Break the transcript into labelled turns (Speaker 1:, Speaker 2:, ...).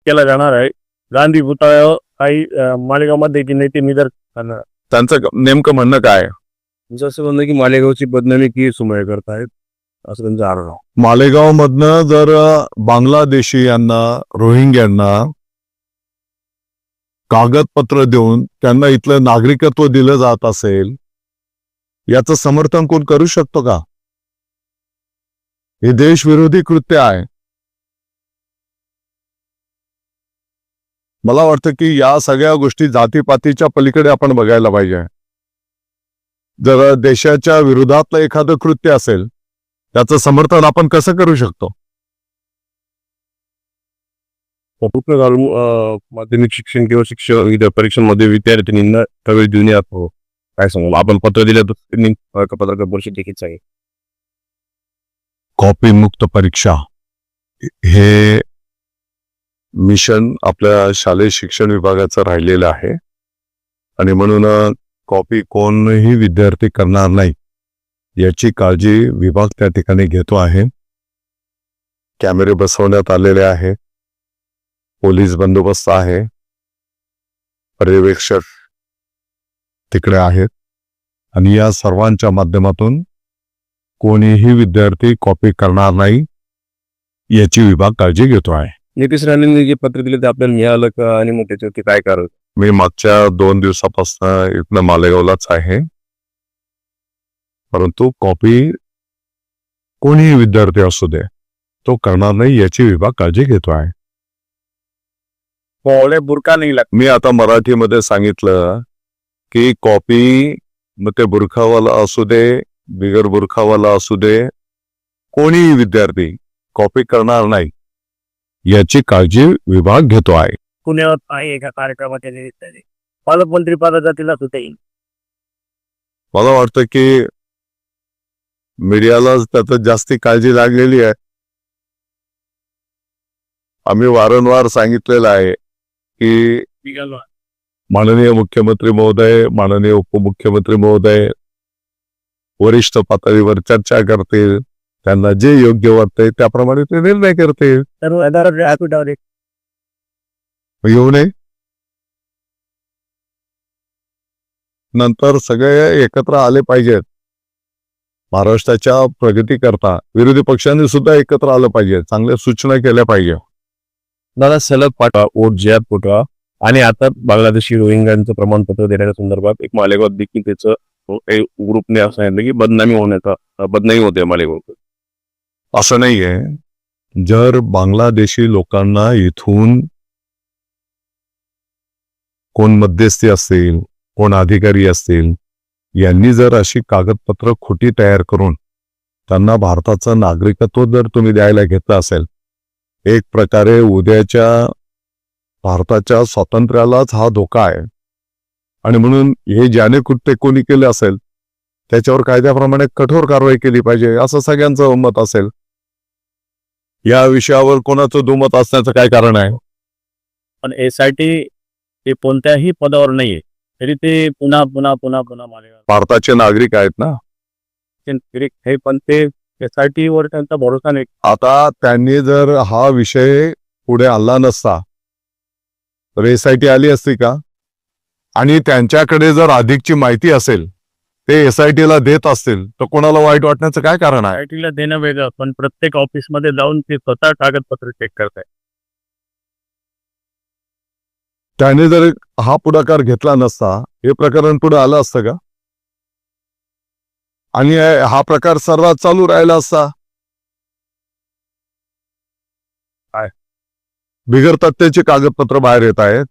Speaker 1: केला जाणार आहे. गांधी पुतळ्यावर काही मालेगावमध्ये की नाही ते निदर्शन
Speaker 2: त्यांचं नेमकं म्हणणं काय आहे?
Speaker 1: जसं म्हणणं की मालेगावची बदनामी की सुमय करतायत असं त्यांचा आरोप आहे.
Speaker 2: मालेगाव मधनं जर बांगलादेशीयांना रोहिंग्यांना कागदपत्र देऊन त्यांना इथलं नागरिकत्व दिलं जात असेल, याचं समर्थन कोण करू शकतो का? हे देशविरोधी कृत्य आहे. मला वाटतं की या सगळ्या गोष्टी जातीपातीच्या पलीकडे आपण बघायला पाहिजे. जर देशाच्या विरोधातलं एखादं कृत्य असेल, त्याचं समर्थन आपण कसं करू शकतो?
Speaker 1: पूर्ण घालून माध्यमिक शिक्षण किंवा शिक्षण परीक्षांमध्ये विद्यार्थ्यांना प्रवेश देऊन येतो. काय सांगू आपण पत्र दिलं तर त्यांनी पत्रकार परिषद देखील आहे.
Speaker 2: कॉपी मुक्त परीक्षा हे मिशन आपल्या शालेय शिक्षण विभागाचं राहिलेलं आहे आणि म्हणून कॉपी कोणही विद्यार्थी करणार नाही याची काळजी विभाग त्या ठिकाणी घेतो आहे. कॅमेरे बसवण्यात आलेले आहे, पोलीस बंदोबस्त आहे, पर्यवेक्षक तिकडे आहेत आणि या सर्वांच्या माध्यमातून कोणीही विद्यार्थी कॉपी करणार नाही याची विभाग काळजी घेतो आहे.
Speaker 1: नितीश राणेंनी जे पत्र दिले ते आपल्याला मिळालं का आणि मग त्याच्यावरती काय कारण?
Speaker 2: मी मागच्या 2 दिवसापासून इथनं मालेगावलाच आहे, परंतु कॉपी कोणीही विद्यार्थी असू दे तो करणार नाही याची विभाग काळजी घेतो आहे.
Speaker 1: बुरका नाही लागत.
Speaker 2: मी आता मराठीमध्ये सांगितलं की कॉपी मग ते बुरखावाला असू दे बिगर बुरखावाला असू दे, कोणीही विद्यार्थी कॉपी करणार नाही याची काळजी विभाग घेतो आहे.
Speaker 1: पुण्यात आहे एका कार्यक्रमाच्या निमित्ताने पालकमंत्री पदाचा तिला सुद्धा येईल.
Speaker 2: मला वाटतं की मीडियाला त्याचं जास्ती काळजी लागलेली आहे. आम्ही वारंवार सांगितलेलं आहे की माननीय मुख्यमंत्री महोदय, माननीय उपमुख्यमंत्री महोदय वरिष्ठ पातळीवर चर्चा करतील, त्यांना जे योग्य वाटतंय त्याप्रमाणे ते निर्णय करतील. येऊ नये नंतर सगळे एकत्र आले पाहिजेत. महाराष्ट्राच्या प्रगती करता विरोधी पक्षांनी सुद्धा एकत्र आलं पाहिजे, चांगल्या सूचना केल्या पाहिजे.
Speaker 1: दादा सलग पाठवा ओट ज्यात पोटवा आणि आता बांगलादेशी रोहिंग्यांचं प्रमाणपत्र देण्याच्या संदर्भात एक मालेगाव देखील त्याचं ग्रुपने असं सांगितलं की बदनामी होते मालेगाव.
Speaker 2: असं नाहीये. जर बांगलादेशी लोकांना इथून कोण मध्यस्थी असतील, कोण अधिकारी असतील, यांनी जर अशी कागदपत्र खोटी तयार करून त्यांना भारताचं नागरिकत्व जर तुम्ही द्यायला घेतलं असेल, एक प्रकारे उद्याच्या भारताच्या स्वातंत्र्यालाच हा धोका आहे. आणि म्हणून हे ज्याने कृत्य कोणी केले असेल त्याच्यावर कायद्याप्रमाणे कठोर कारवाई केली पाहिजे असं सगळ्यांचं मत असेल. या विषयावर कोणाचं दुमत असण्याचं काय कारण आहे?
Speaker 1: पण SIT ते कोणत्याही पदावर नाहीये तरी ते पुन्हा पुन्हा पुन्हा पुन्हा मालेगाव
Speaker 2: भारताचे नागरिक आहेत ना
Speaker 1: हे, पण ते SIT वर त्यांचा भरोसा नाही.
Speaker 2: आता त्यांनी जर हा विषय पुढे आणला नसता तर SIT आली असती का? आणि त्यांच्याकडे जर अधिकची माहिती असेल ते SIT ला देत असतील तर कोणाला वाईट वाटण्याचं काय कारण आहे?
Speaker 1: SIT ला देणं वेगळं, पण प्रत्येक ऑफिसमध्ये जाऊन ते स्वतः कागदपत्र चेक करताय.
Speaker 2: त्याने जर हा पुढाकार घेतला नसता हे प्रकरण पुढे आलं असतं का? आणि हा प्रकार सर्वात चालू राहिला असता. बिगर तथ्याची कागदपत्र बाहेर येत आहेत.